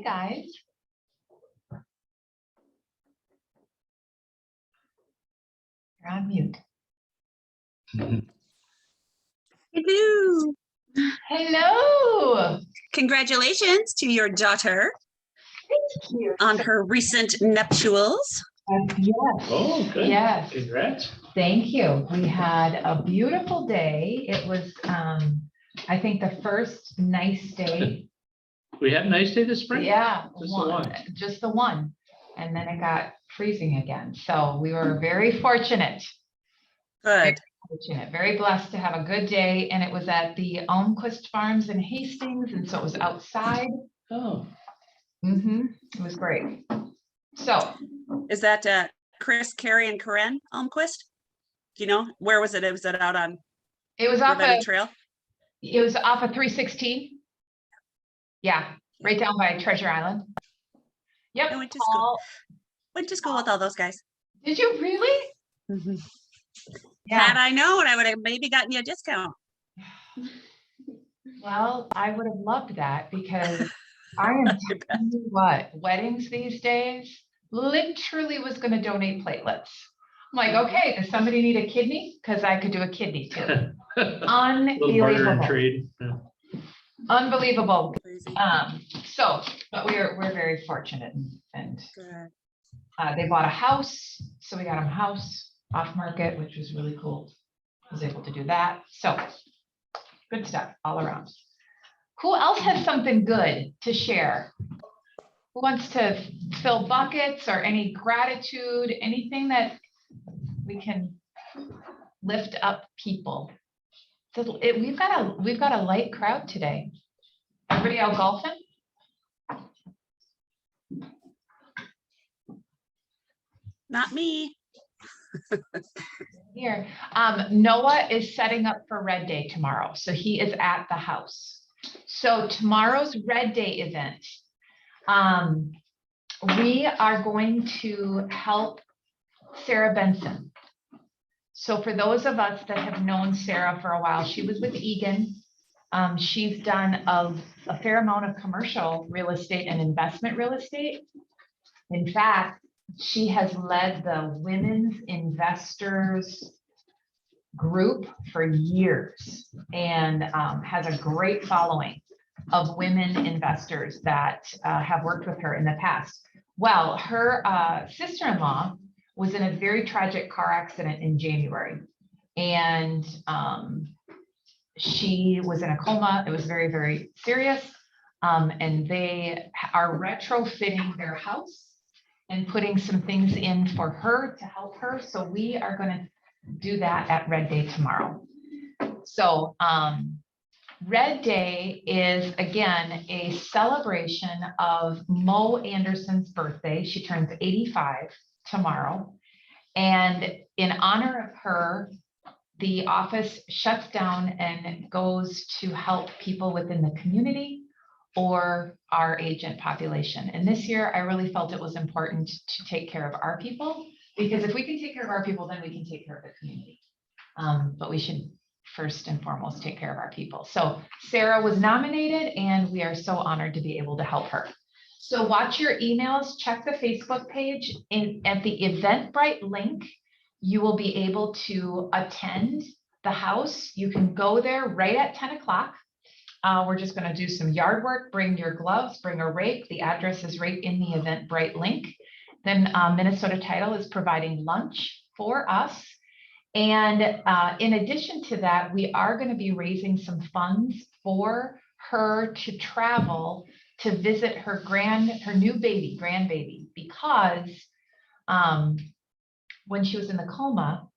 guys. You're on mute. Hello. Hello. Congratulations to your daughter Thank you. on her recent nuptials. Yes. Oh, good. Yes. Congrats. Thank you. We had a beautiful day. It was, I think, the first nice day. We had a nice day this spring? Yeah, Just the one. just the one. And then it got freezing again. So we were very fortunate. Good. Very blessed to have a good day. And it was at the Almquist Farms in Hastings. And so it was outside. Oh, It was great. So Is that Chris, Carrie, and Corinne Almquist? Do you know, where was it? Was it out on it was off Ravenna of, Trail? it was off of 316. Yeah, right down by Treasure Island. Yep. I went to school. Went to school with all those guys. Did you really? Had I known, I would have maybe gotten you a discount. Well, I would have loved that because I am telling you what, weddings these days, literally was going to donate platelets. I'm like, okay, does somebody need a kidney? Because I could do a kidney too. little barter and Unbelievable. trade. Yeah. Unbelievable. Crazy. But we're very fortunate and Good. they bought a house. So we got them a house off market, which was really cool. I was able to do that. So good stuff all around. Who else has something good to share? Who wants to fill buckets or any gratitude, anything that we can lift up people? So we've got a light crowd today. Everybody out golfing? Not me. Here. Noah is setting up for Red Day tomorrow. So he is at the house. So tomorrow's Red Day event, we are going to help Sarah Benson. So for those of us that have known Sarah for a while, she was with Egan. She's done a fair amount of commercial real estate and investment real estate. In fact, she has led the Women's Investors group for years and has a great following of women investors that have worked with her in the past. Well, her sister-in-law was in a very tragic car accident in January, and she was in a coma. It was very, very serious, and they are retrofitting their house and putting some things in for her to help her. So we are going to do that at Red Day tomorrow. So Red Day is, again, a celebration of Mo Anderson's birthday. She turns 85 tomorrow. And in honor of her, the office shuts down and goes to help people within the community or our agent population. And this year, I really felt it was important to take care of our people, because if we can take care of our people, then we can take care of the community. But we should first and foremost take care of our people. So Sarah was nominated, and we are so honored to be able to help her. So watch your emails, check the Facebook page. At the Eventbrite link, you will be able to attend the house. You can go there right at 10 o'clock. We're just going to do some yard work. Bring your gloves, bring a rake. The address is right in the Eventbrite link. Then Minnesota Title is providing lunch for us. And in addition to that, we are going to be raising some funds for her to travel to visit her new grandbaby, because when she was in the coma,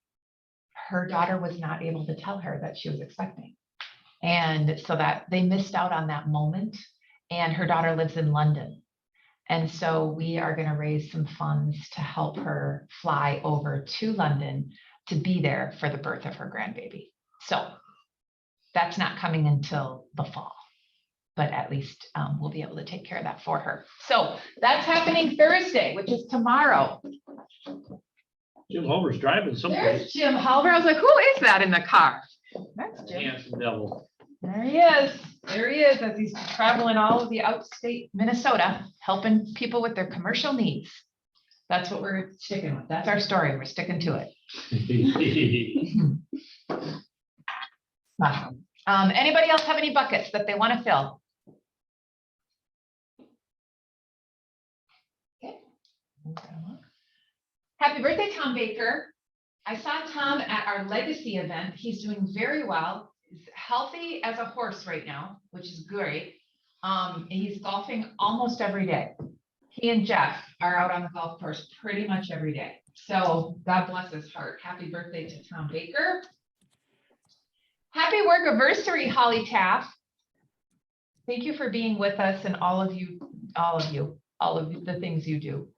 her daughter was not able to tell her that she was expecting. And so that they missed out on that moment, and her daughter lives in London. And so we are going to raise some funds to help her fly over to London to be there for the birth of her grandbaby. So that's not coming until the fall, but at least we'll be able to take care of that for her. So that's happening Thursday, which is tomorrow. Jim Homer's driving someplace. There's Jim Halver. I was like, who is that in the car? That's Jim. Handsome devil. There he is. There he is, as he's traveling all of the outstate Minnesota, helping people with their commercial needs. That's what we're sticking with. That's our story. We're sticking to it. Awesome. Anybody else have any buckets that they want to fill? Okay. Happy birthday, Tom Baker. I saw Tom at our legacy event. He's doing very well. He's healthy as a horse right now, which is great. And he's golfing almost every day. He and Jeff are out on the golf course pretty much every day. So God bless his heart. Happy birthday to Tom Baker. Happy work anniversary, Holly Taff. Thank you for being with us and all of the things you do.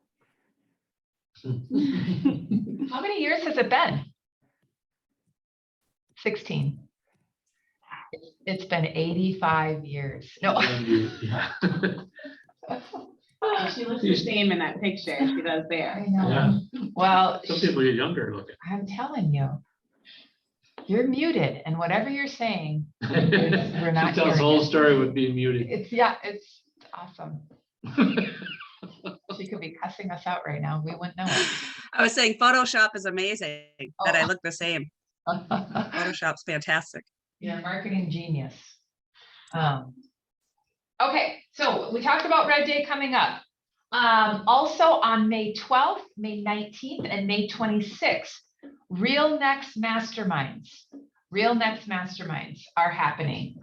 How many years has it been? 16. It's been 85 years. No. Yeah. She looks the same in that picture she does I there. know. Well, Some people get younger looking. I'm telling you, you're muted, and whatever you're saying, we're not She tells the hearing whole it. story with being muted. It's awesome. She could be cussing us out right now. We wouldn't know I was saying Photoshop is amazing, that I Oh. look the same. it. Photoshop's fantastic. You're a marketing genius. Okay, so we talked about Red Day coming up. Also on May 12th, May 19th, and May 26th, Real Next Masterminds are happening.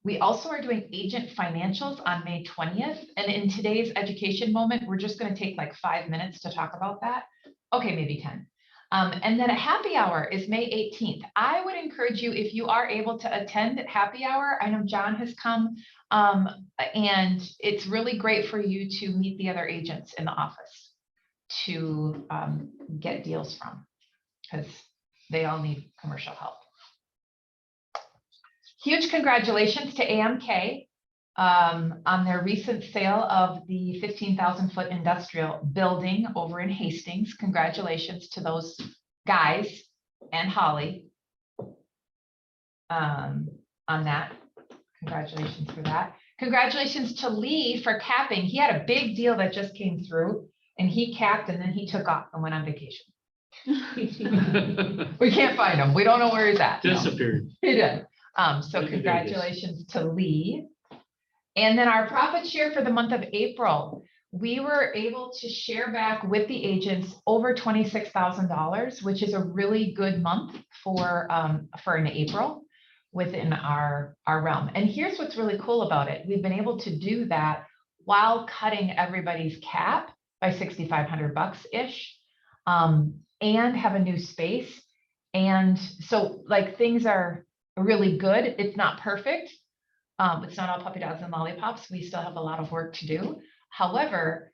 We also are doing agent financials on May 20th. And in today's education moment, we're just going to take like 5 minutes to talk about that. Okay, maybe 10. And then a happy hour is May 18th. I would encourage you, if you are able to attend happy hour, I know John has come, and it's really great for you to meet the other agents in the office to get deals from, because they all need commercial help. Huge congratulations to AMK on their recent sale of the 15,000-foot industrial building over in Hastings. Congratulations to those guys and Holly on that. Congratulations for that. Congratulations to Lee for capping. He had a big deal that just came through, and he capped, and then he took off and went on vacation. We can't find him. We don't know where he's at. No. Disappeared. He did. So Look at congratulations to Lee. And then our profit share for the month of April, we were able to share back with the agents over $26,000, which is a really good month for an April within our realm. And here's what's really cool about it. We've been able to do that while cutting everybody's cap by $6,500-ish, and have a new space. And so like things are really good. It's not perfect. It's not all puppy dogs and lollipops. We still have a lot of work to do. However,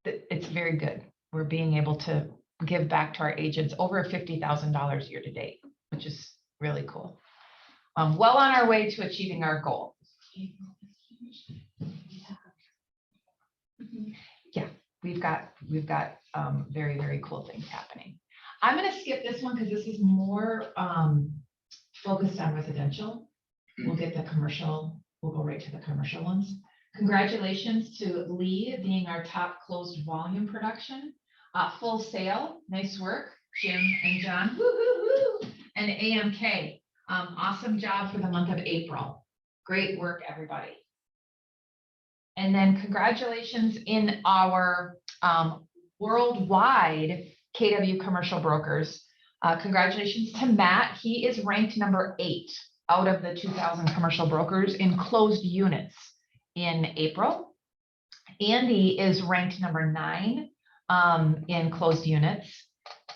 it's very good. We're being able to give back to our agents over $50,000 year to date, which is really cool. Well on our way to achieving our goal. Yeah, we've got very, very cool things happening. I'm going to skip this one because this is more focused on residential. We'll get the commercial, we'll go right to the commercial ones. Congratulations to Lee being our top closed volume production. Full sale, nice work, Jim and John. Woo, woo, woo. And AMK, awesome job for the month of April. Great work, everybody. And then congratulations in our worldwide KW commercial brokers. Congratulations to Matt. He is ranked number 8 out of the 2,000 commercial brokers in closed units in April. Andy is ranked number 9 in closed units.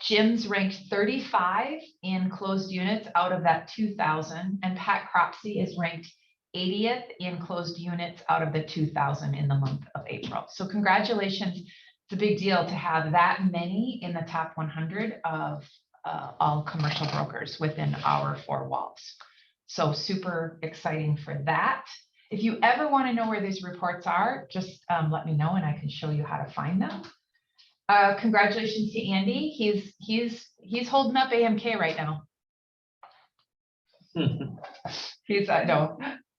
Jim's ranked 35 in closed units out of that 2,000. And Pat Cropsey is ranked 80th in closed units out of the 2,000 in the month of April. So congratulations. It's a big deal to have that many in the top 100 of all commercial brokers within our 4 walls. So super exciting for that. If you ever want to know where these reports are, just let me know and I can show you how to find them. Congratulations to Andy. He's holding up AMK right now. I know.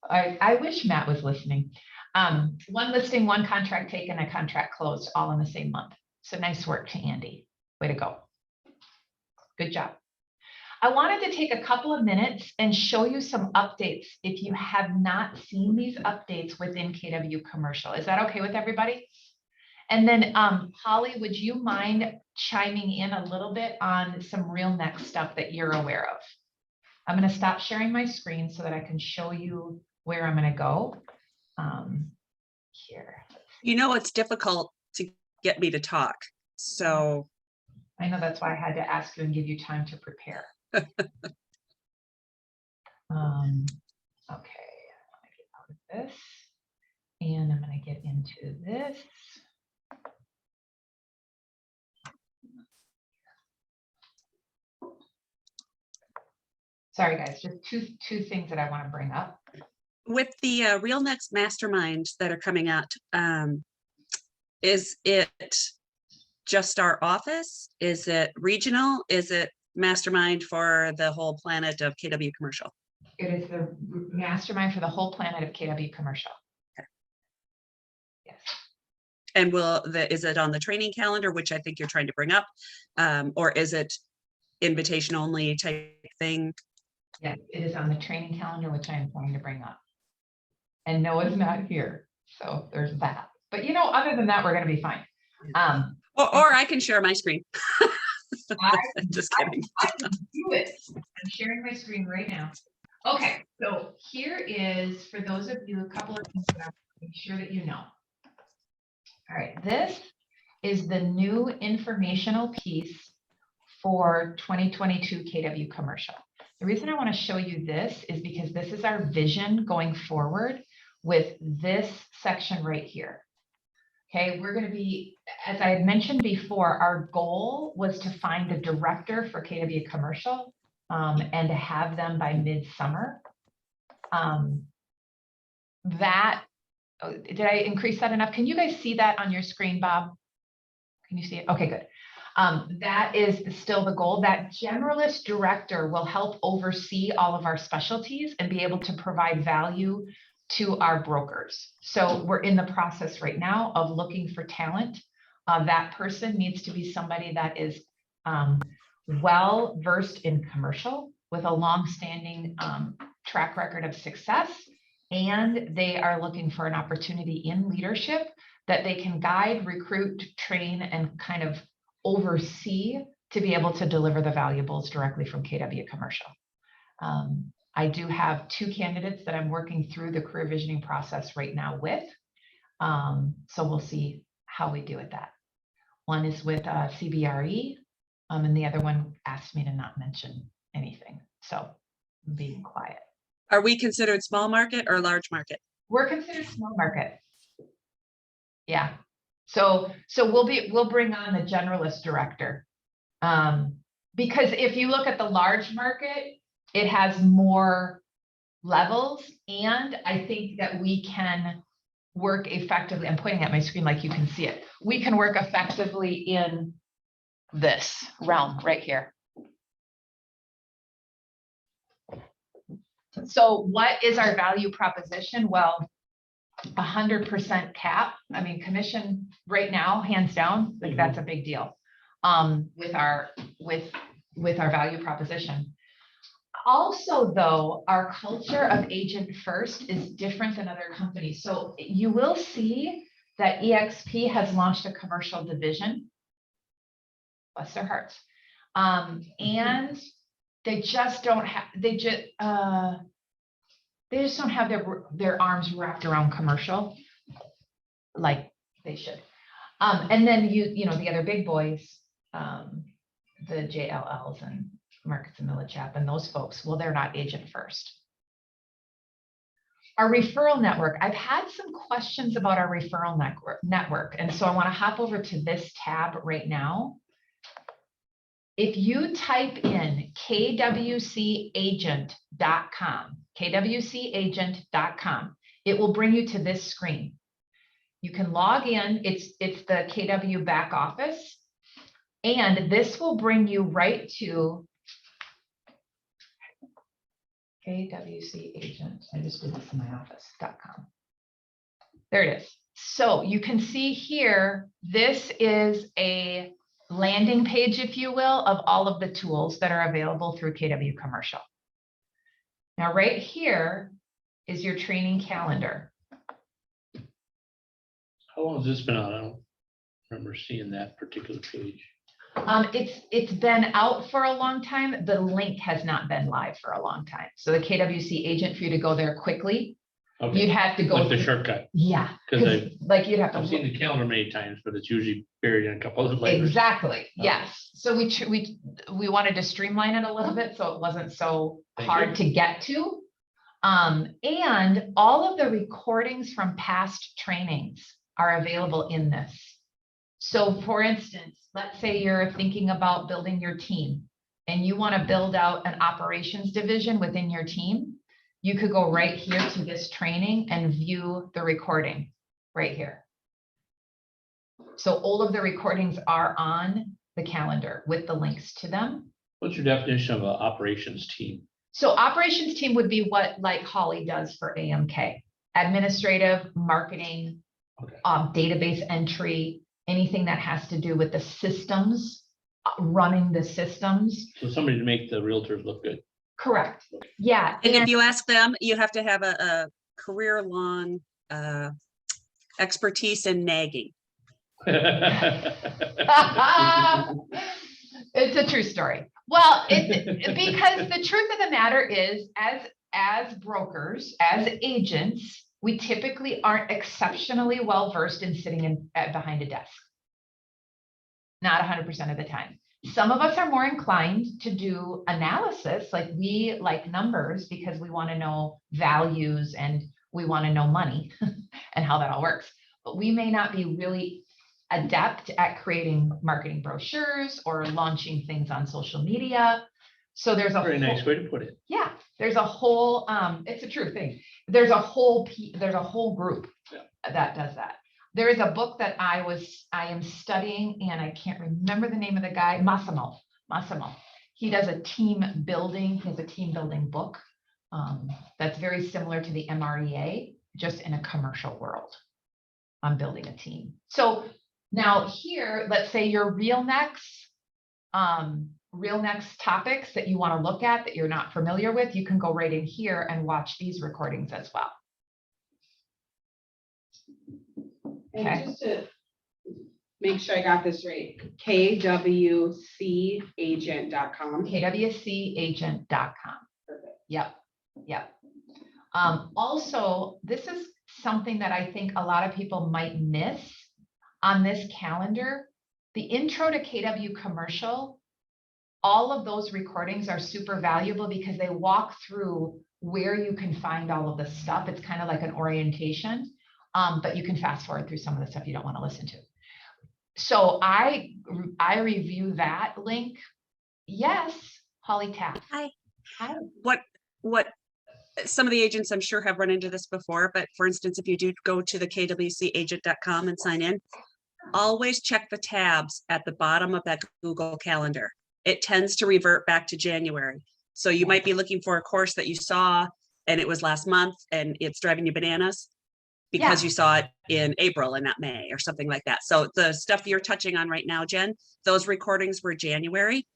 I wish Matt was listening. One listing, one contract taken, a contract closed, all in the same month. So nice work to Andy. Way to go. Good job. I wanted to take a couple of minutes and show you some updates if you have not seen these updates within KW Commercial. Is that okay with everybody? And then Holly, would you mind chiming in a little bit on some real next stuff that you're aware of? I'm going to stop sharing my screen so that I can show you where I'm going to go. Here. You know, it's difficult to get me to talk. So I know that's why I had to ask you and give you time to prepare. Okay, I'm going to get out of this and I'm going to get into this. Sorry, guys, just two things that I want to bring up. with the Real Next Masterminds that are coming out, is it just our office? Is it regional? Is it mastermind for the whole planet of KW Commercial? It is the mastermind for the whole planet of KW Commercial. Okay. Yes. And is it on the training calendar, which I think you're trying to bring up? Or is it invitation only type thing? Yes, it is on the training calendar, which I am trying to bring up. And Noah's not here, so there's that. But you know, other than that, we're going to be fine. Or I can share my screen. Just kidding. I can do it. I'm sharing my screen right now. Okay, so here is, for those of you, a couple of things that I want to make sure that you know. All right, this is the new informational piece for 2022 KW Commercial. The reason I want to show you this is because this is our vision going forward with this section right here. Okay, we're going to be, as I had mentioned before, our goal was to find a director for KW Commercial and to have them by midsummer. Did I increase that enough? Can you guys see that on your screen, Bob? Can you see it? Okay, good. That is still the goal. That generalist director will help oversee all of our specialties and be able to provide value to our brokers. So we're in the process right now of looking for talent. That person needs to be somebody that is well versed in commercial with a long-standing track record of success. And they are looking for an opportunity in leadership that they can guide, recruit, train, and kind of oversee to be able to deliver the valuables directly from KW Commercial. I do have 2 candidates that I'm working through the career visioning process right now with. So we'll see how we do with that. One is with CBRE, and the other one asked me to not mention anything. So I'm being quiet. Are we considered small market or large market? We're considered small market. Yeah. So we'll bring on the generalist director. Because if you look at the large market, it has more levels, and I think that we can work effectively. I'm pointing at my screen like you can see it. We can work effectively in this realm right here. So what is our value proposition? Well, 100% cap. I mean, commission right now, hands down, like that's a big deal with our value proposition. Also, though, our culture of agent first is different than other companies. So you will see that EXP has launched a commercial division. Bless their hearts. And they just don't have, they just don't have their arms wrapped around commercial like they should. And then you know, the other big boys, the JLLs and Markets and Millichap and those folks, well, they're not agent first. Our referral network, I've had some questions about our referral network. And so I want to hop over to this tab right now. If you type in kwcagent.com, it will bring you to this screen. You can log in. It's the KW back office. And this will bring you right to KWC agent, I just did this in my office.com. There it is. So you can see here, this is a landing page, if you will, of all of the tools that are available through KW Commercial. Now, right here is your training calendar. How long has this been out? I don't remember seeing that particular page. It's been out for a long time. The link has not been live for a long time. So the KWC agent, for you to go there quickly, you'd Okay, have to go. like the through- shortcut. Yeah, 'Cause 'cause, like you'd have to. I've seen look- the calendar many times, but it's usually buried in a couple of layers. Exactly, yes. So we wanted to streamline it a little bit, so it wasn't so Thank hard to get to. And all of the recordings from past trainings are available in this. So for instance, let's say you're thinking about building your team and you want to build out an operations division within your team. You could go right here to this training and view the recording right here. So all of the recordings are on the calendar with the links to them. What's your definition of an operations team? So operations team would be what like Holly does for AMK, administrative, marketing, Okay. database entry, anything that has to do with the systems, running the systems. So somebody to make the realtors look good. Correct. Yeah. And if you ask them, you have to have a career-long expertise in nagging. It's a true story. Well, because the truth of the matter is, as brokers, as agents, we typically aren't exceptionally well versed in sitting behind a desk. Not 100% of the time. Some of us are more inclined to do analysis, like we like numbers because we want to know values and we want to know money and how that all works. But we may not be really adept at creating marketing brochures or launching things on social media. So there's a Very whole- nice way to put it. yeah, there's a whole, it's a true thing. There's a whole group Yeah. that does that. There is a book that I am studying and I can't remember the name of the guy, Massimo. He does a team building, he has a team building book. That's very similar to the MREA, just in a commercial world on building a team. So now here, let's say your RealNex topics that you want to look at that you're not familiar with, you can go right in here and watch these recordings as well. Okay. And just to make sure I got this right, kwcagent.com. KWCagent.com. Perfect. Yep. Also, this is something that I think a lot of people might miss on this calendar. The intro to KW Commercial, all of those recordings are super valuable because they walk through where you can find all of this stuff. It's kind of like an orientation, but you can fast forward through some of the stuff you don't want to listen to. So I review that link. Yes, Holly Taft. Hi. Hi. What some of the agents I'm sure have run into this before, but for instance, if you do go to the kwcagent.com and sign in, always check the tabs at the bottom of that Google Calendar. It tends to revert back to January. So you might be looking for a course that you saw and it was last month and it's driving you bananas because Yeah. you saw it in April and not May or something like that. So the stuff you're touching on right now, Jen, those recordings were January.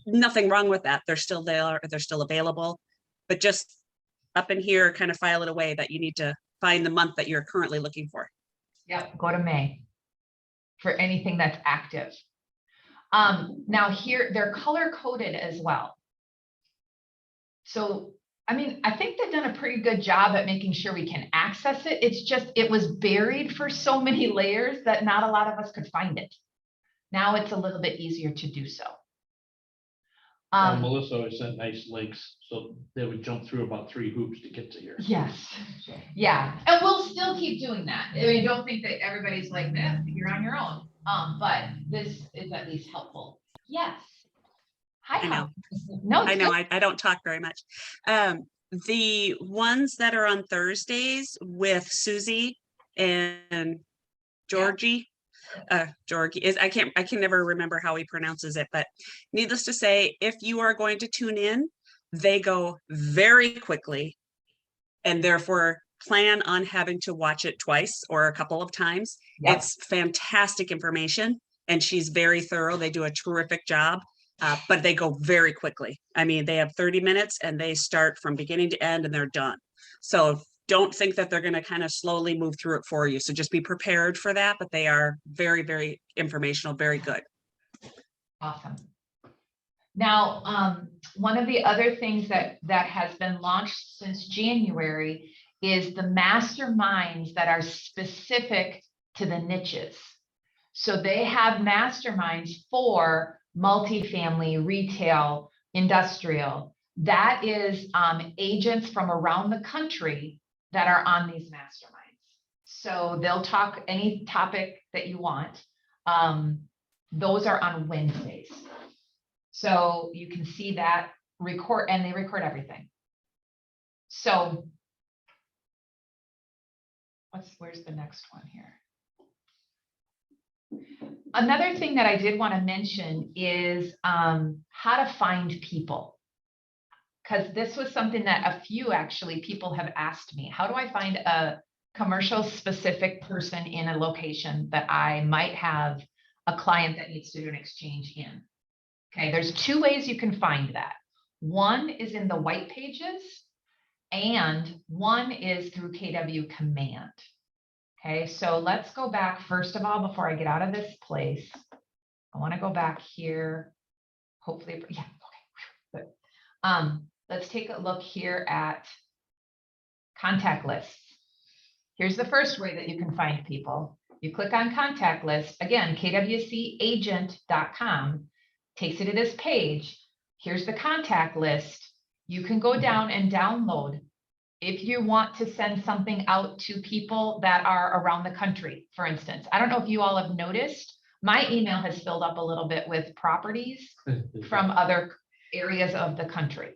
Nothing wrong with that. They're still there, they're still available, but just up in here, kind of file it away that you need to find the month that you're currently looking for. Yep, go to May for anything that's active. Now here, they're color coded as well. So, I mean, I think they've done a pretty good job at making sure we can access it. It's just, it was buried for so many layers that not a lot of us could find it. Now it's a little bit easier to do so. Melissa always sent nice links, so they would jump through about 3 hoops to get to here. Yes, yeah, and we'll still keep doing that. I mean, don't think that everybody's like this, you're on your own. But this is at least helpful. Yes. Hi. I know. Holly. No, I it's know, good. I don't talk very much. The ones that are on Thursdays with Susie and Georgie, Georgie is, I can never remember how he pronounces it, but needless to say, if you are going to tune in, they go very quickly, and therefore plan on having to watch it twice or a couple of times. Yep. It's fantastic information, and she's very thorough. They do a terrific job, but they go very quickly. I mean, they have 30 minutes and they start from beginning to end and they're done. So don't think that they're going to kind of slowly move through it for you. So just be prepared for that, but they are very, very informational, very good. Awesome. Now, one of the other things that has been launched since January is the masterminds that are specific to the niches. So they have masterminds for multifamily, retail, industrial. That is agents from around the country that are on these masterminds. So they'll talk any topic that you want. Those are on Wednesdays. So you can see that record, and they record everything. So where's the next one here? Another thing that I did want to mention is how to find people. Because this was something that a few actually people have asked me. How do I find a commercial specific person in a location that I might have a client that needs to do an exchange in? Okay, there's two ways you can find that. One is in the white pages, and one is through KW Command. Okay, so let's go back first of all, before I get out of this place. I want to go back here. Hopefully, yeah, okay, good. Let's take a look here at contact lists. Here's the first way that you can find people. You click on contact list. Again, kwcagent.com takes you to this page. Here's the contact list. You can go down and download if you want to send something out to people that are around the country, for instance. I don't know if you all have noticed, my email has filled up a little bit with properties from other areas of the country.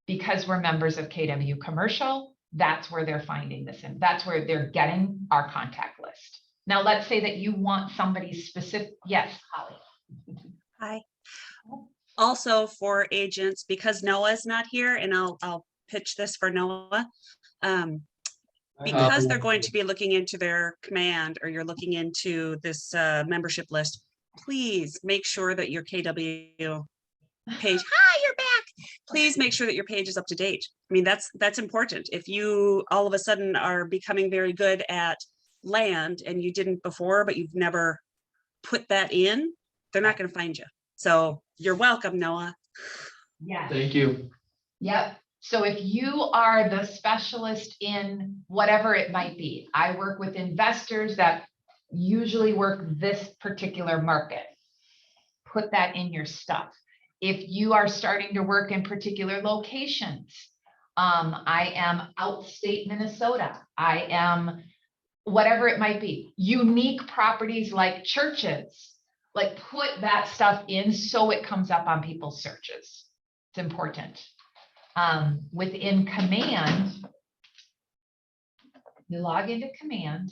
Because we're members of KW Commercial, that's where they're finding this, and that's where they're getting our contact list. Now, let's say that you want somebody specific. Yes, Holly. Hi. Also for agents, because Noah's not here, and I'll pitch this for Noah. Because they're going to be looking into their command, or you're looking into this membership list, please make sure that your KW page, hi, you're back. Please make sure that your page is up to date. I mean, that's important. If you all of a sudden are becoming very good at land and you didn't before, but you've never put that in, they're not going to find you. So you're welcome, Noah. Yes. Thank you. Yep. So if you are the specialist in whatever it might be, I work with investors that usually work this particular market. Put that in your stuff. If you are starting to work in particular locations, I am outstate Minnesota. I am whatever it might be. Unique properties like churches, like put that stuff in so it comes up on people's searches. It's important. Within Command, you log into Command.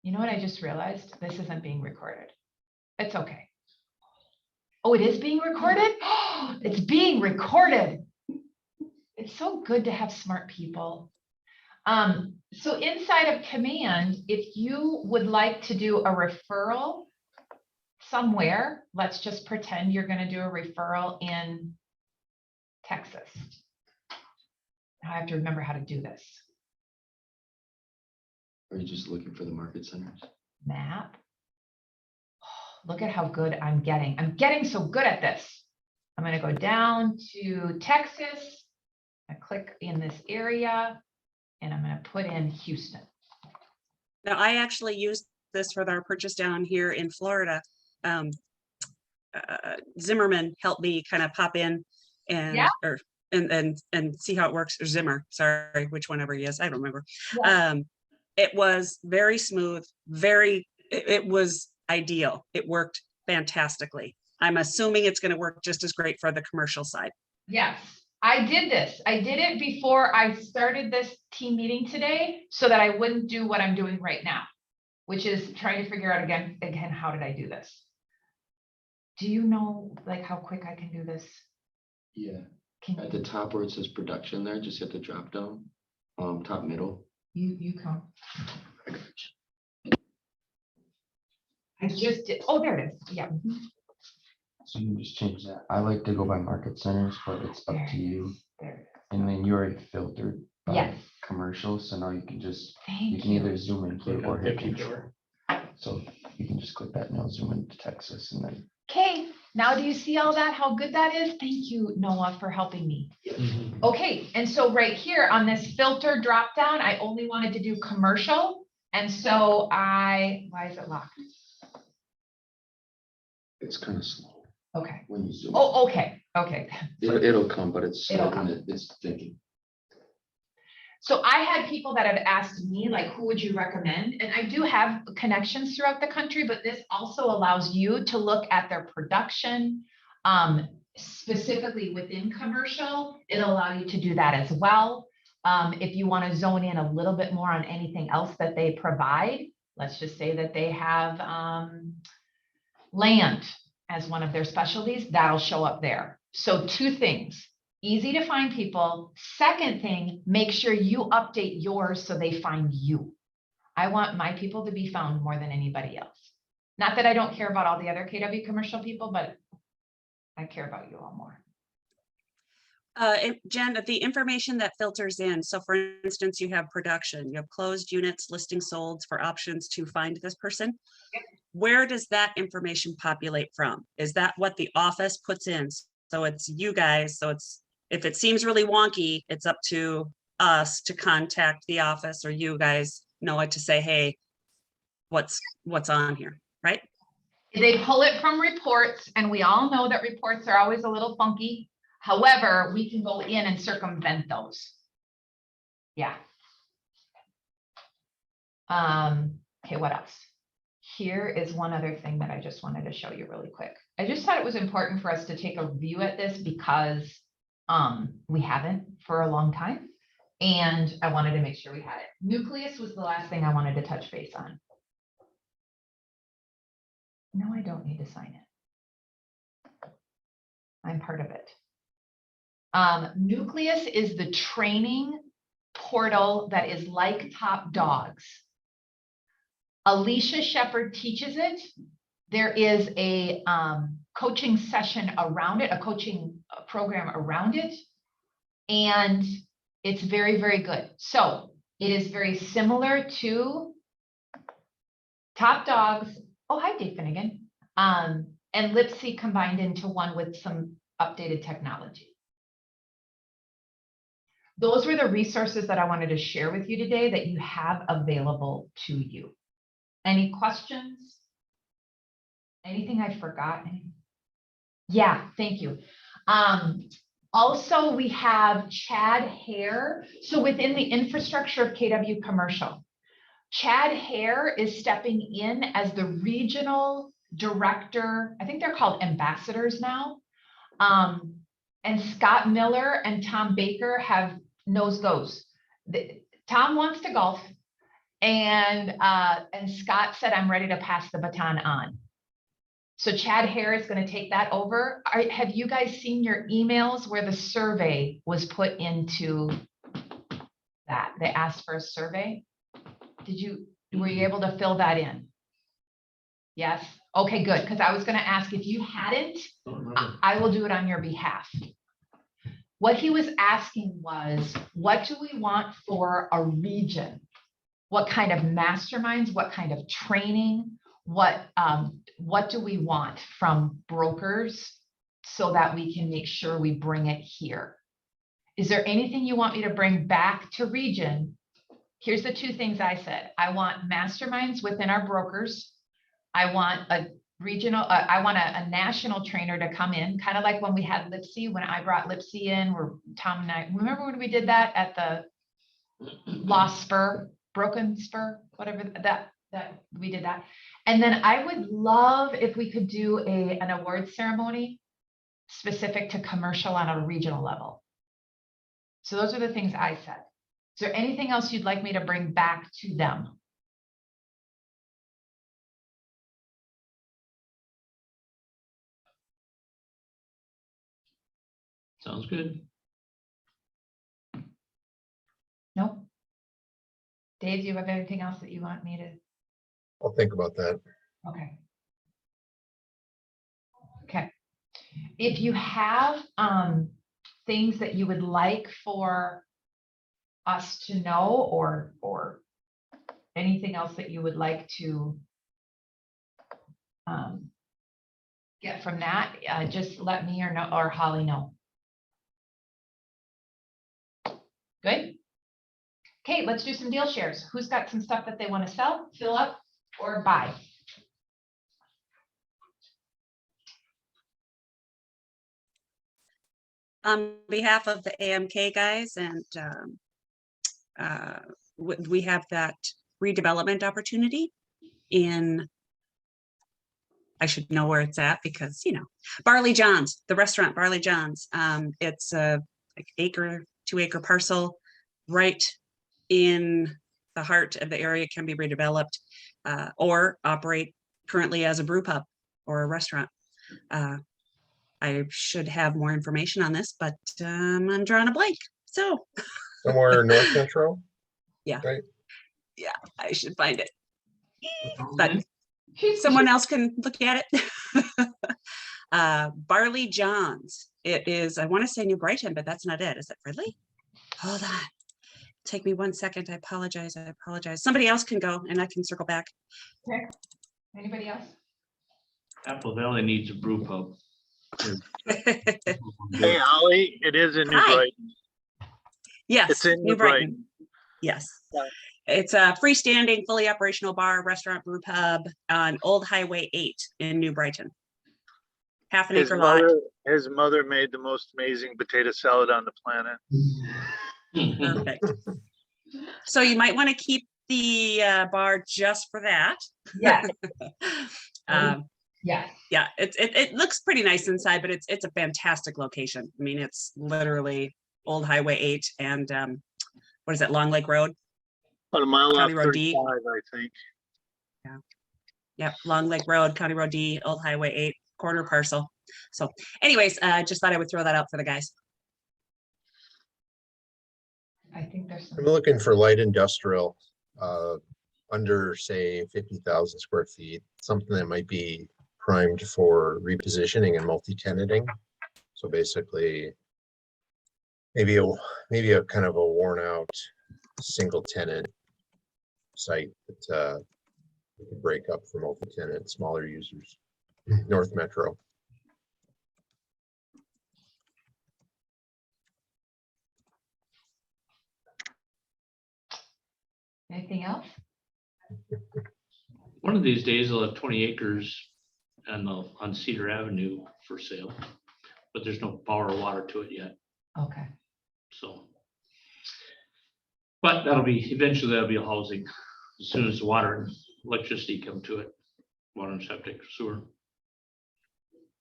You know what I just realized? This isn't being recorded. It's okay. Oh, it is being recorded? It's being recorded. It's so good to have smart people. So inside of Command, if you would like to do a referral somewhere, let's just pretend you're going to do a referral in Texas. Now I have to remember how to do this. Are you just looking for the market centers? Map. Look at how good I'm getting. I'm getting so good at this. I'm going to go down to Texas. I click in this area and I'm going to put in Houston. Now, I actually used this for our purchase down here in Florida. Zimmerman helped me kind of pop in and Yeah. and see how it works. Or Zimmer, sorry, which whenever he is, I don't remember. Yeah. It was very smooth, it was ideal. It worked fantastically. I'm assuming it's going to work just as great for the commercial side. Yes, I did this. I did it before I started this team meeting today so that I wouldn't do what I'm doing right now, which is trying to figure out again, how did I do this? Do you know like how quick I can do this? Yeah. Can At the top where it says production there, just hit the drop down, top middle. you come? I just did, oh, there it is, yeah. So you can just change that. I like to go by market centers, but it's up to you. There. And then you already filtered by Yes. commercial, so now you can just, you Thank can you. either zoom in Click here or on hit 54. control. So you can just click that and it'll zoom into Texas and then Okay, now do you see all that, how good that is? Thank you, Noah, for helping me. Mhm. Okay, and so right here on this filter drop down, I only wanted to do commercial. And so why is it locked? It's kind of slow Okay, when you zoom. oh, okay. It'll come, but it's It'll slow come. and it's thinking. So I had people that have asked me, like, who would you recommend? And I do have connections throughout the country, but this also allows you to look at their production. Specifically within commercial, it'll allow you to do that as well. If you want to zone in a little bit more on anything else that they provide, let's just say that they have land as one of their specialties, that'll show up there. So two things. Easy to find people. Second thing, make sure you update yours so they find you. I want my people to be found more than anybody else. Not that I don't care about all the other KW commercial people, but I care about you all more. Jen, the information that filters in, so for instance, you have production, you have closed units, listing sold for options to find this person. Where does that information populate from? Is that what the office puts in? So it's you guys, so it's, if it seems really wonky, it's up to us to contact the office or you guys know what to say, hey, what's on here, right? They pull it from reports, and we all know that reports are always a little funky. However, we can go in and circumvent those. Yeah. Okay, what else? Here is one other thing that I just wanted to show you really quick. I just thought it was important for us to take a view at this because we haven't for a long time. And I wanted to make sure we had it. Nucleus was the last thing I wanted to touch base on. No, I don't need to sign it. I'm part of it. Nucleus is the training portal that is like Top Dogs. Alicia Shepherd teaches it. There is a coaching session around it, a coaching program around it. And it's very, very good. So it is very similar to Top Dogs. Oh, hi, Dave Finnegan. And Lipsy combined into one with some updated technology. Those were the resources that I wanted to share with you today that you have available to you. Any questions? Anything I forgot? Yeah, thank you. Also, we have Chad Hare. So within the infrastructure of KW Commercial, Chad Hare is stepping in as the regional director. I think they're called ambassadors now. And Scott Miller and Tom Baker knows those. Tom wants to golf, and Scott said, I'm ready to pass the baton on. So Chad Hare is going to take that over. Have you guys seen your emails where the survey was put into that? They asked for a survey. Were you able to fill that in? Yes. Okay, good. Because I was going to ask if you hadn't, I will do it on your behalf. What he was asking was, what do we want for a region? What kind of masterminds, what kind of training, what do we want from brokers so that we can make sure we bring it here? Is there anything you want me to bring back to region? Here's the two things I said. I want masterminds within our brokers. I want a regional, I want a national trainer to come in, kind of like when we had Lipsy, when I brought Lipsy in, where Tom and I, remember when we did that at the Lost Spur, Broken Spur, whatever that we did that. And then I would love if we could do an award ceremony specific to commercial on a regional level. So those are the things I said. Is there anything else you'd like me to bring back to them? Sounds good. No? Dave, do you have anything else that you want me to? I'll think about that. Okay. Okay. If you have things that you would like for us to know or anything else that you would like to get from that, just let me or Holly know. Good. Okay, let's do some deal shares. Who's got some stuff that they want to sell, fill up, or buy? On behalf of the AMK guys and we have that redevelopment opportunity in, I should know where it's at because, you know, Barley John's, the restaurant Barley John's. It's a like 2-acre parcel right in the heart of the area, can be redeveloped or operate currently as a brew pub or a restaurant. I should have more information on this, but I'm drawing a blank. So Somewhere north metro. I should find it. But someone else can look at it. Barley John's. It is, I want to say New Brighton, but that's not it. Is it really? Hold on. Take me 1 second. I apologize. Somebody else can go and I can circle back. Okay. Anybody else? Apple Valley needs a brew pub. Hey, Holly, it is in New Hi. Brighton. Yes, It's in New New Brighton. Yes. Yeah. It's a freestanding, fully operational bar, restaurant, brew pub on Old Highway 8 in New Brighton. Half an acre lot. His mother made the most amazing potato salad on the planet. Perfect. So you might want to keep the bar just for that. Yeah. Yeah, Yeah. it looks pretty nice inside, but it's a fantastic location. I mean, it's literally Old Highway 8 and what is it, Long Lake Road? About a mile off County Road D. 35, I think. Yep, Long Lake Road, County Road D, Old Highway 8, corner parcel. So anyways, just thought I would throw that out for the guys. I think there's some. I'm looking for light industrial, under say 50,000 square feet, something that might be primed for repositioning and multi-tenanting. So basically, maybe a kind of a worn out single tenant site that we could break up for multi-tenant, smaller users. North Metro. Anything else? One of these days, they'll have 20 acres on Cedar Avenue for sale, but there's no power or water to it yet, Okay. so. But eventually that'll be a housing, as soon as the water and electricity come to it, water and septic sewer.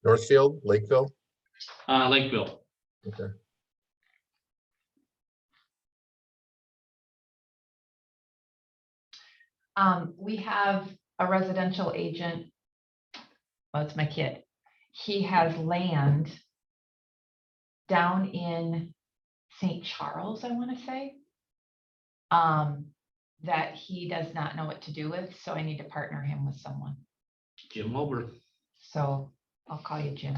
Northfield, Lakeville. Lakeville, Okay. We have a residential agent. Oh, it's my kid. He has land down in St. Charles, I want to say. That he does not know what to do with, so I need to partner him with someone. Jim Mulber. So I'll call you Jim.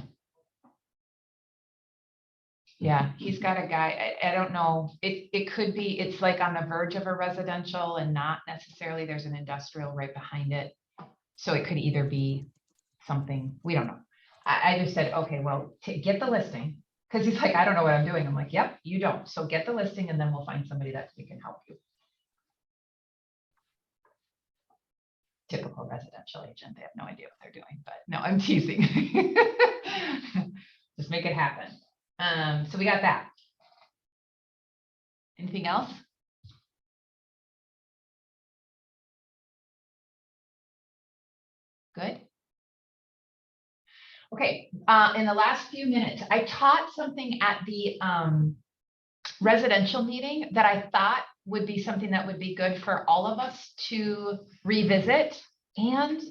Yeah, he's got a guy, I don't know, it could be, it's like on the verge of a residential and not necessarily, there's an industrial right behind it. So it could either be something, we don't know. I just said, okay, well, get the listing, because he's like, I don't know what I'm doing. I'm like, yep, you don't. So get the listing and then we'll find somebody that we can help you. Typical residential agent, they have no idea what they're doing, but no, I'm teasing. Just make it happen. So we got that. Anything else? Good. Okay, in the last few minutes, I taught something at the residential meeting that I thought would be something that would be good for all of us to revisit. And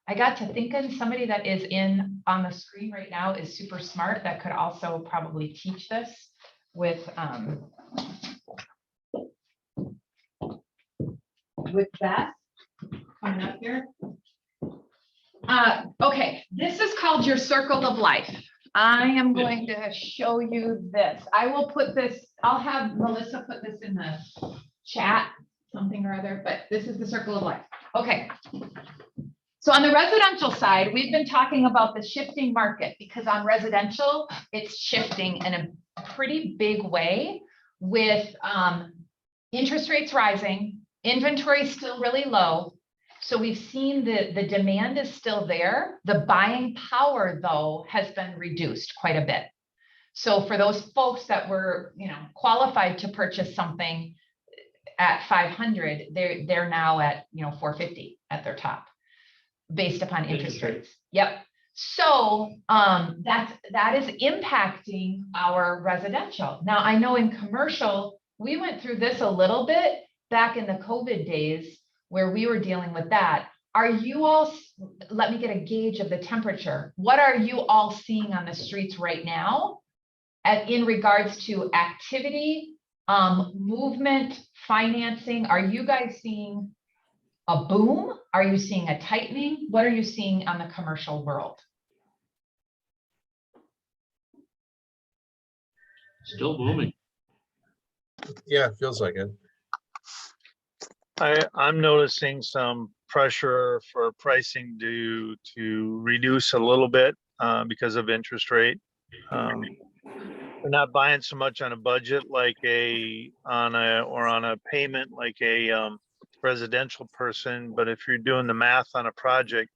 I got to thinking somebody that is in on the screen right now is super smart that could also probably teach this with that coming up here. Okay, this is called your circle of life. I am going to show you this. I will put this, I'll have Melissa put this in the chat, something or other, but this is the circle of life. Okay. So on the residential side, we've been talking about the shifting market because on residential, it's shifting in a pretty big way with interest rates rising, inventory still really low. So we've seen the demand is still there. The buying power, though, has been reduced quite a bit. So for those folks that were, qualified to purchase something at 500, they're now at, 450 at their top, based upon interest rates. Yep. So that is impacting our residential. Now I know in commercial, we went through this a little bit back in the COVID days where we were dealing with that. Are you all, let me get a gauge of the temperature. What are you all seeing on the streets right now in regards to activity, movement, financing? Are you guys seeing a boom? Are you seeing a tightening? What are you seeing on the commercial world? Still booming. Yeah, it feels like it. I'm noticing some pressure for pricing to reduce a little bit because of interest rate. We're not buying so much on a budget like on a payment like a residential person, but if you're doing the math on a project,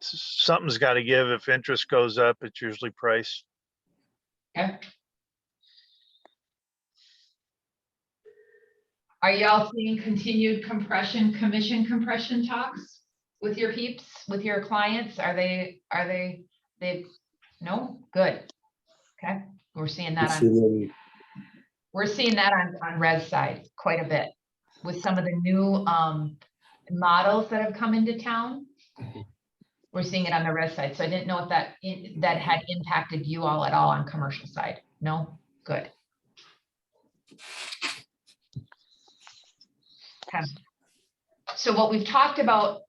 something's got to give. If interest goes up, it's usually price. Okay. Are y'all seeing continued commission compression talks with your peeps, with your clients? Are they, no? Good. Okay. We're seeing that on res side quite a bit with some of the new models that have come into town. We're seeing it on the res side. So I didn't know if that had impacted you all at all on commercial side. No? Good. Okay. So what we've talked about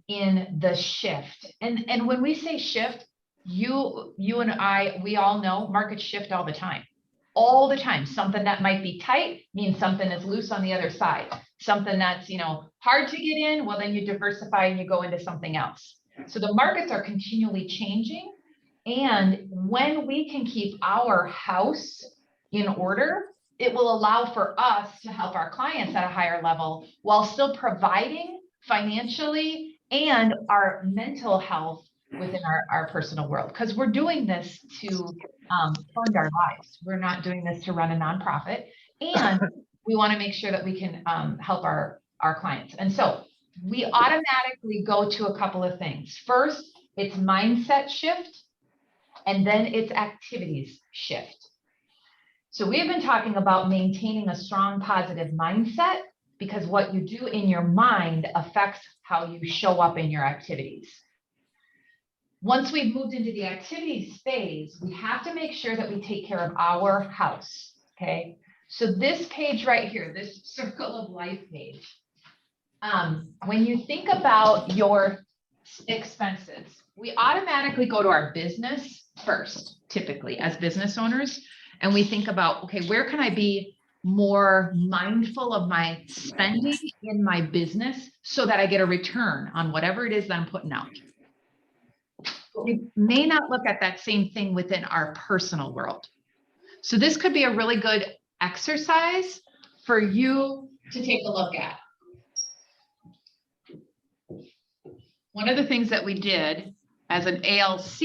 in the shift, and when we say shift, you and I, we all know markets shift all the time. All the time. Something that might be tight means something is loose on the other side. Something that's, hard to get in, well, then you diversify and you go into something else. So the markets are continually changing. And when we can keep our house in order, it will allow for us to help our clients at a higher level while still providing financially and our mental health within our personal world. Because we're doing this to fund our lives. We're not doing this to run a nonprofit. And we want to make sure that we can help our clients. And so we automatically go to a couple of things. First, it's mindset shift, and then it's activities shift. So we have been talking about maintaining a strong positive mindset because what you do in your mind affects how you show up in your activities. Once we've moved into the activities phase, we have to make sure that we take care of our house, okay? So this page right here, this circle of life page, when you think about your expenses, we automatically go to our business first, typically as business owners. And we think about, okay, where can I be more mindful of my spending in my business so that I get a return on whatever it is that I'm putting out. But we may not look at that same thing within our personal world. So this could be a really good exercise for you to take a look at. One of the things that we did as an ALC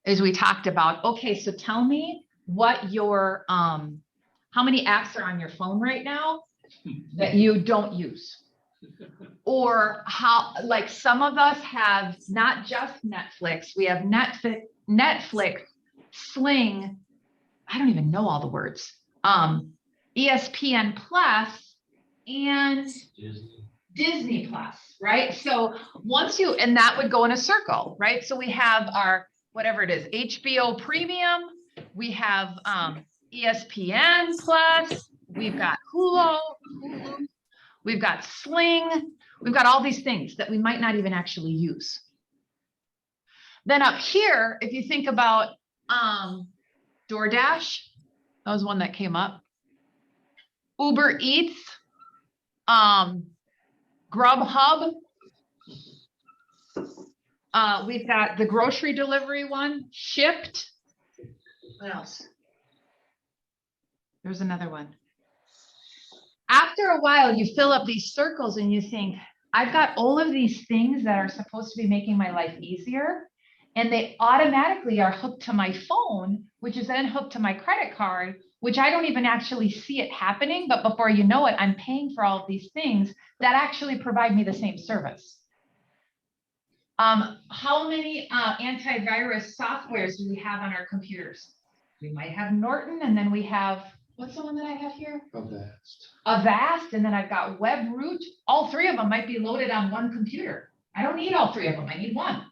is we talked about, okay, so tell me what your, how many apps are on your phone right now that you don't use? Or how, like some of us have not just Netflix, we have Netflix, Sling, I don't even know all the words, ESPN Plus, and Disney Plus, right? So once you, and that would go in a circle, right? So we have our, whatever it is, HBO Premium, we have ESPN Plus, we've got Hulu, we've got Sling, we've got all these things that we might not even actually use. Then up here, if you think about DoorDash, that was one that came up. Uber Eats, Grubhub. We've got the grocery delivery one, Shipped. What else? There's another one. After a while, you fill up these circles and you think, I've got all of these things that are supposed to be making my life easier, and they automatically are hooked to my phone, which is then hooked to my credit card, which I don't even actually see it happening. But before you know it, I'm paying for all of these things that actually provide me the same service. How many antivirus softwares do we have on our computers? We might have Norton, and then we have, what's the one that I have here? Avast, and then I've got WebRoot. All three of them might be loaded on one computer. I don't need all three of them. I need one.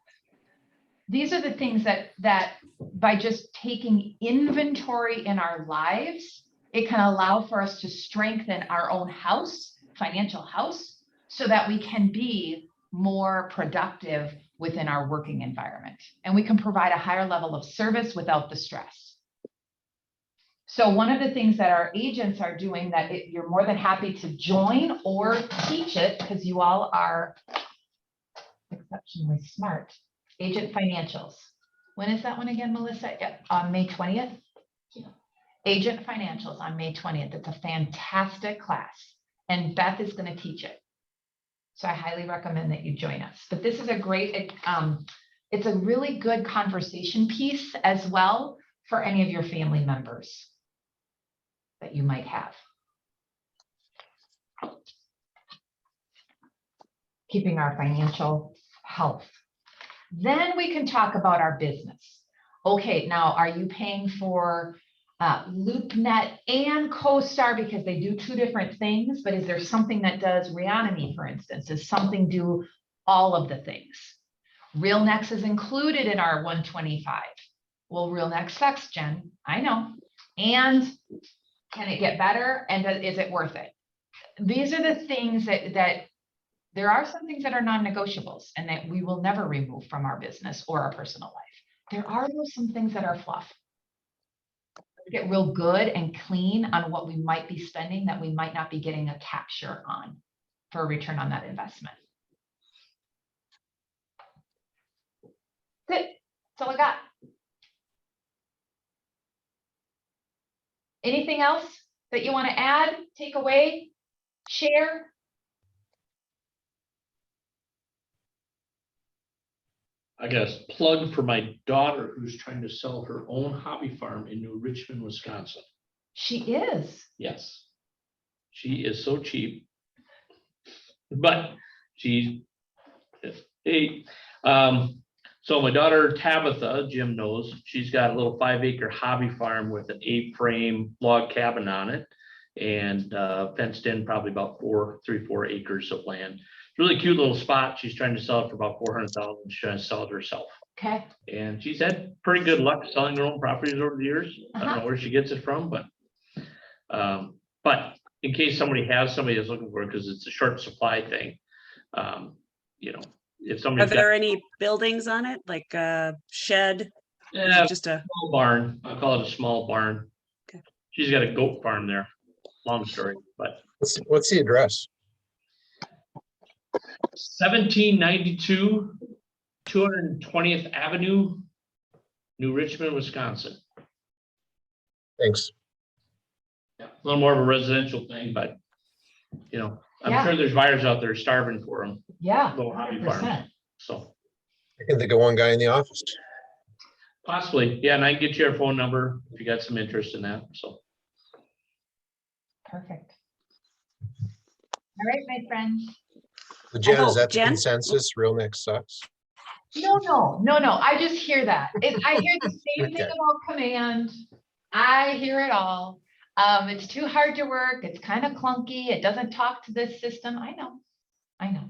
These are the things that by just taking inventory in our lives, it can allow for us to strengthen our own house, financial house, so that we can be more productive within our working environment. And we can provide a higher level of service without the stress. So one of the things that our agents are doing that you're more than happy to join or teach it, because you all are exceptionally smart. Agent Financials. When is that one again, Melissa? On May 20th? Agent Financials on May 20th. It's a fantastic class, and Beth is going to teach it. So I highly recommend that you join us. But this is a great, it's a really good conversation piece as well for any of your family members that you might have. Keeping our financial health. Then we can talk about our business. Okay, now are you paying for LoopNet and CoStar because they do two different things, but is there something that does Reonomy, for instance? Does something do all of the things? RealNext is included in our 125. Well, RealNext sucks, Jen, I know. And can it get better? And is it worth it? These are the things that there are some things that are non-negotiables and that we will never remove from our business or our personal life. There are some things that are fluff. Get real good and clean on what we might be spending that we might not be getting a capture on for a return on that investment. That's it. That's all I got. Anything else that you want to add, take away, share? I got a plug for my daughter who's trying to sell her own hobby farm in New Richmond, Wisconsin. She is. Yes. She is so cheap. But she's, hey, so my daughter Tabitha, Jim knows, she's got a little 5-acre hobby farm with an 8-frame log cabin on it and fenced in probably about 3-4 acres of land. Really cute little spot. She's trying to sell it for about $400,000. She's trying to sell it herself. Okay. And she's had pretty good luck selling her own properties over the years. I don't know where she gets it from, but in case somebody has somebody that's looking for it, because it's a short supply thing, you know, if somebody Are there any buildings on it, like a shed? Or is it just a small barn, I call it a small barn. Okay. She's got a goat farm there. Long story, but What's the address? 1792 220th Avenue, New Richmond, Wisconsin. Thanks. Yeah, a little more of a residential thing, but you know, I'm Yeah. sure there's buyers out there starving for them. Yeah. Little hobby farms. 100%. So I can think of one guy in the office. possibly, yeah, and I can get you her phone number if you got some interest in that. So Perfect. All right, my friends. So Jen, Oh, is that the Jen? consensus? RealNext sucks? No. I just hear that. I hear the same thing Okay. about command. I hear it all. It's too hard to work. It's kind of clunky. It doesn't talk to this system. I know. I know.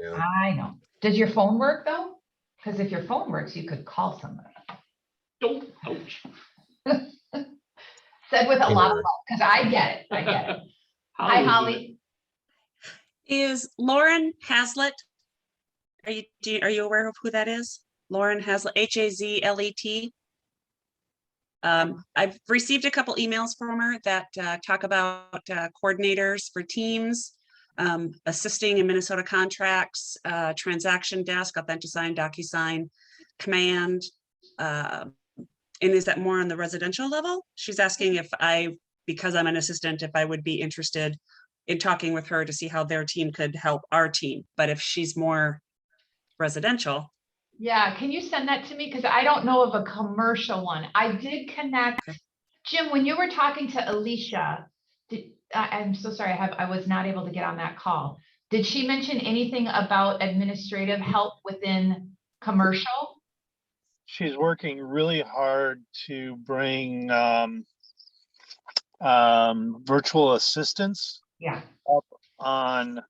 Yeah. I know. Does your phone work though? Because if your phone works, you could call somebody. Don't, ouch. Said with a Hey, lot of Mary. love, because I get it. I get it. Hi, is it? Holly. Is Lauren Hazlet? Are you aware of who that is? Lauren Hazlet, Hazlet. I've received a couple emails from her that talk about coordinators for teams, assisting in Minnesota contracts, transaction desk, AuthentiSign, DocuSign, Command. And is that more on the residential level? She's asking if because I'm an assistant, if I would be interested in talking with her to see how their team could help our team. But if she's more residential, Yeah, can you send that to me? Because I don't know of a commercial one. I did connect. Jim, when you were talking to Alicia, I'm so sorry, I was not able to get on that call. Did she mention anything about administrative help within commercial? She's working really hard to bring virtual assistants Yeah, on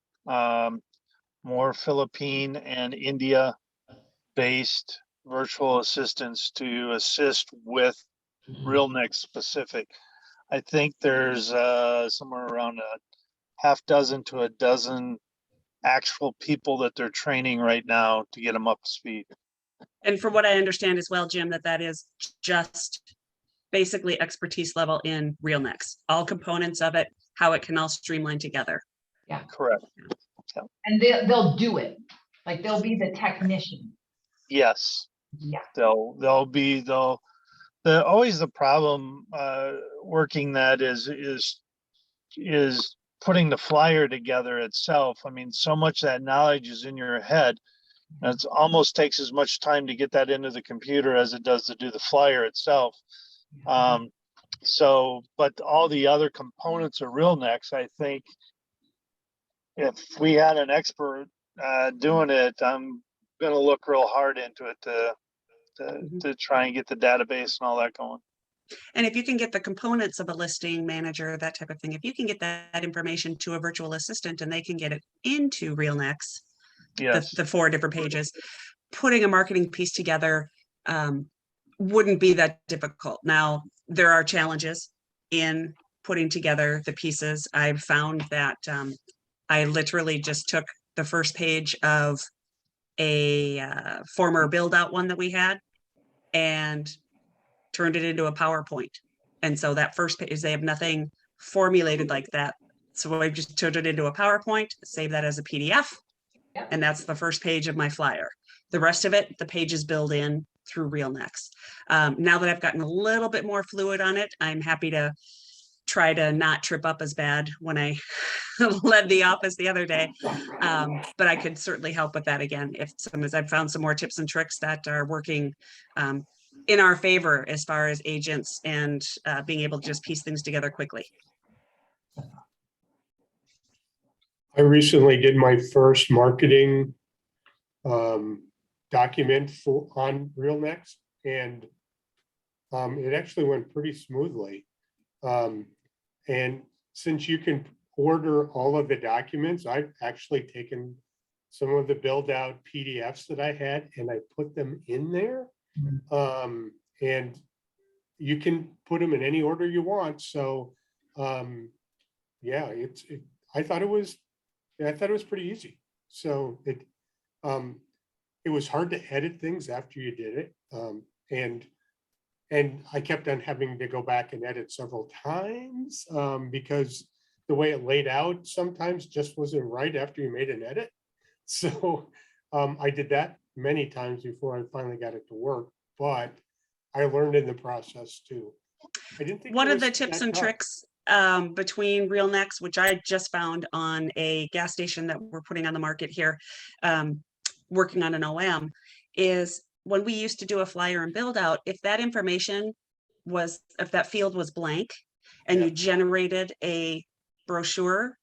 more Philippine and India based virtual assistants to assist with RealNext specific. I think there's somewhere around a half dozen to a dozen actual people that they're training right now to get them up to speed. and from what I understand as well, Jim, that is just basically expertise level in RealNext, all components of it, how it can all streamline together. Correct. and they'll do it. Like they'll be the technician. Yes. Yeah. Always the problem working that is putting the flyer together itself. I mean, so much of that knowledge is in your head. And it almost takes as much time to get that into the computer as it does to do the flyer itself. But all the other components of RealNext, I think if we had an expert doing it, I'm gonna look real hard into it to try and get the database and all that going. And if you can get the components of a listing manager, that type of thing, if you can get that information to a virtual assistant and they can get it into RealNext, Yes. the 4 different pages, putting a marketing piece together wouldn't be that difficult. Now, there are challenges in putting together the pieces. I've found that I literally just took the first page of a former build out one that we had and turned it into a PowerPoint. And so that first page, they have nothing formulated like that. So I just turned it into a PowerPoint, save that as a PDF. Yep. And that's the first page of my flyer. The rest of it, the pages build in through RealNext. Now that I've gotten a little bit more fluid on it, I'm happy to try to not trip up as bad when I led the office the other day. But I could certainly help with that again. I've found some more tips and tricks that are working in our favor as far as agents and being able to just piece things together quickly. I recently did my first marketing document on RealNext, and it actually went pretty smoothly. And since you can order all of the documents, I've actually taken some of the build out PDFs that I had and I put them in there. And you can put them in any order you want. So yeah, I thought it was pretty easy. So it was hard to edit things after you did it. And I kept on having to go back and edit several times because the way it laid out sometimes just wasn't right after you made an edit. So I did that many times before I finally got it to work, but I learned in the process too. I didn't think one it of the was tips that and tough. tricks between RealNext, which I just found on a gas station that we're putting on the market here, working on an OM, is when we used to do a flyer and build out, if that field was blank and Yeah. you generated a brochure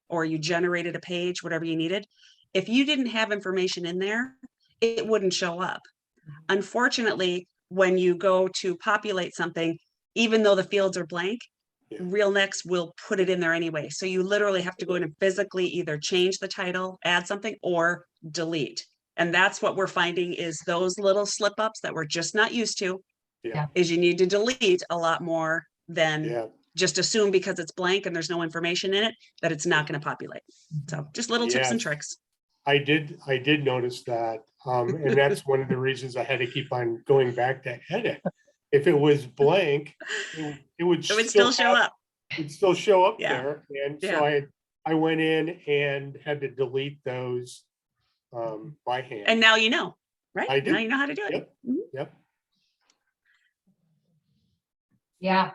or you generated a page, whatever you needed, if you didn't have information in there, it wouldn't show up. Unfortunately, when you go to populate something, even though the fields are blank, Yeah. RealNext will put it in there anyway. So you literally have to go in and physically either change the title, add something, or delete. And that's what we're finding is those little slip ups that we're just not used to. Yeah. Is you need to delete a lot more than Yeah, just assume because it's blank and there's no information in it, that it's not going to populate. So just little tips and Yes. tricks. I did notice that. And that's one of the reasons I had to keep on going back to edit. If it was blank, it would It would still show have- up. It'd still show up Yeah. there. And Yeah. so I went in and had to delete those by hand. And now you know, right? I do. Now you know how to do it. Yep. Mhm. Yep. Yeah,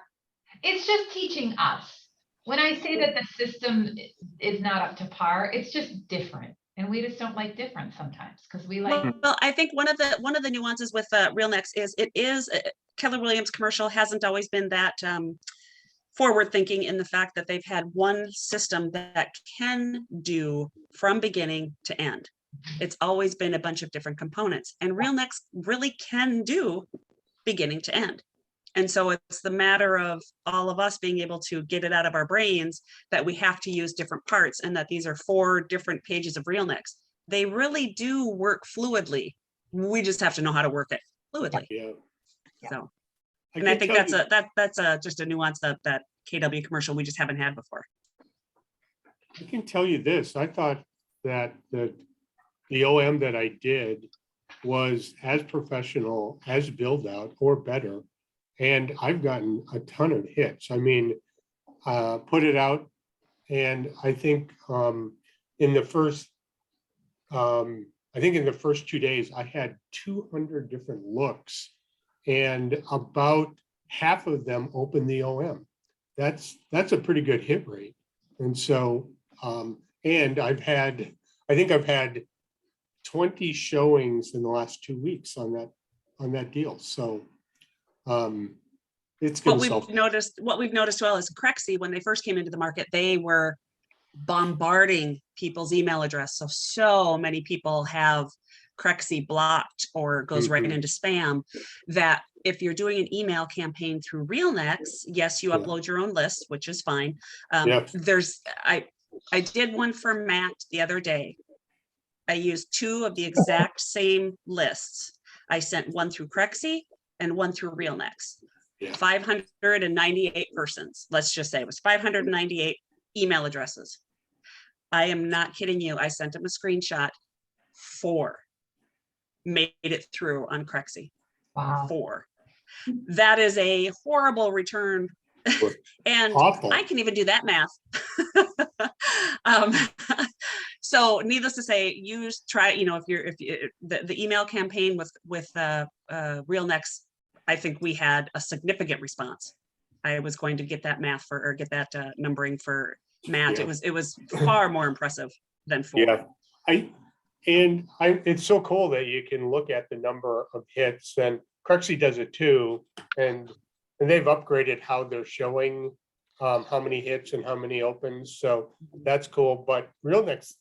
it's just teaching us. When I say that the system is not up to par, it's just different. And we just don't like different sometimes because we like, Well, I think one of the nuances with RealNext is it is Keller Williams commercial hasn't always been that forward thinking in the fact that they've had one system that can do from beginning to end. It's always been a bunch of different components, and RealNext really can do beginning to end. And so it's the matter of all of us being able to get it out of our brains that we have to use different parts and that these are 4 different pages of RealNext. They really do work fluidly. We just have to know how to work it fluidly. Yeah. So, I and I can think tell that's you- just a nuance that KW commercial we just haven't had before. I can tell you this, I thought that the OM that I did was as professional as Build Out or better. And I've gotten a ton of hits. I mean, put it out. And I think in the first 2 days, I had 200 different looks. And about half of them opened the OM. That's a pretty good hit rate. And so, and I think I've had 20 showings in the last 2 weeks on that deal. So it's What gonna we've sell. noticed well is Crexi, when they first came into the market, they were bombarding people's email address. So many people have Crexi blocked or goes right Mhm. into spam, that if you're doing an email campaign through RealNext, yes, you Yeah. upload your own list, which is fine. Yeah. I did one for Matt the other day. I used 2 of the exact same lists. I sent one through Crexi and one through RealNext. Yeah. 598 persons, let's just say it was 598 email addresses. I am not kidding you. I sent him a screenshot. 4 made it through on Crexi. wow. 4. That is a horrible return. And Awful. I can even do that math. Um, so needless to say, try, the email campaign with RealNext, I think we had a significant response. I was going to get that math get that numbering for Matt. Yeah. It was far more impressive than 4. Yeah, it's so cool that you can look at the number of hits, and Crexi does it too. And they've upgraded how they're showing how many hits and how many opens. So that's cool. But RealNext,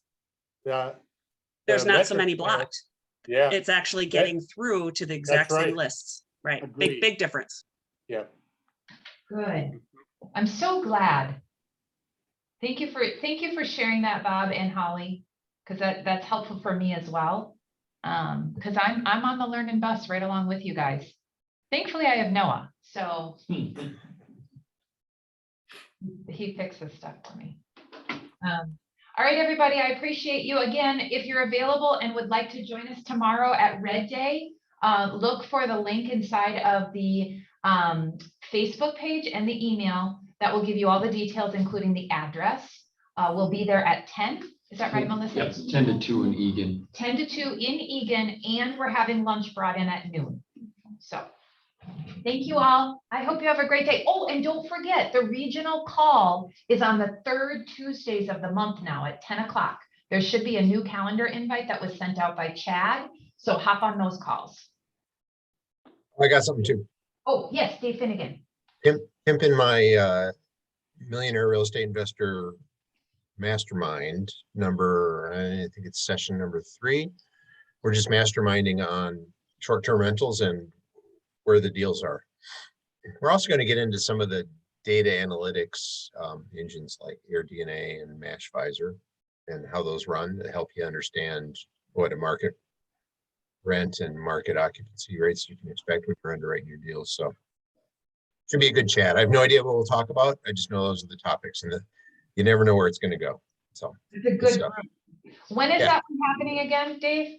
There's not so metrics many are- blocked. Yeah, It's actually getting through to the exact same right. lists. Right. Agreed. Big difference. yeah. Good. I'm so glad. Thank you for sharing that, Bob and Holly, because that's helpful for me as well. Because I'm on the learning bus right along with you guys. Thankfully, I have Noah, so he fixes stuff for me. All right, everybody, I appreciate you. Again, if you're available and would like to join us tomorrow at Red Day, look for the link inside of the Facebook page and the email that will give you all the details, including the address. We'll be there at 10. Is that right, Melissa? Yep. 10 to 2 in Egan. 10 to 2 in Egan, and we're having lunch brought in at noon. So thank you all. I hope you have a great day. Oh, and don't forget, the regional call is on the 3rd Tuesdays of the month now at 10 o'clock. There should be a new calendar invite that was sent out by Chad. So hop on those calls. I got something too. Oh, yes, Dave Finnegan. Pimping my Millionaire Real Estate Investor Mastermind number, I think it's session number 3. We're just masterminding on short-term rentals and where the deals are. We're also going to get into some of the data analytics engines like AirDNA and MashVisor and how those run to help you understand what a market rent and market occupancy rates you can expect when you're underwriting your deals. So should be a good chat. I have no idea what we'll talk about. I just know those are the topics and you never know where it's going to go. So It's a good stuff. group. When is Yeah. that happening again, Dave?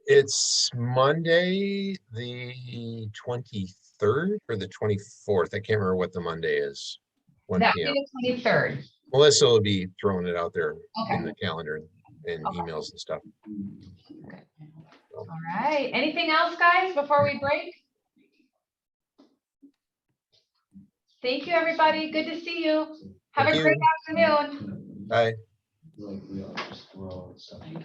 It's Monday, the 23rd or the 24th. I can't remember what the Monday is. 1 That p.m. be the 23rd. Melissa will be throwing it out there in Okay, the calendar and Okay. emails and stuff. all right. Anything else, guys, before we break? Thank you, everybody. Good to see you. Have Thank a you. great afternoon. Bye. Like we are just, we're all accepting.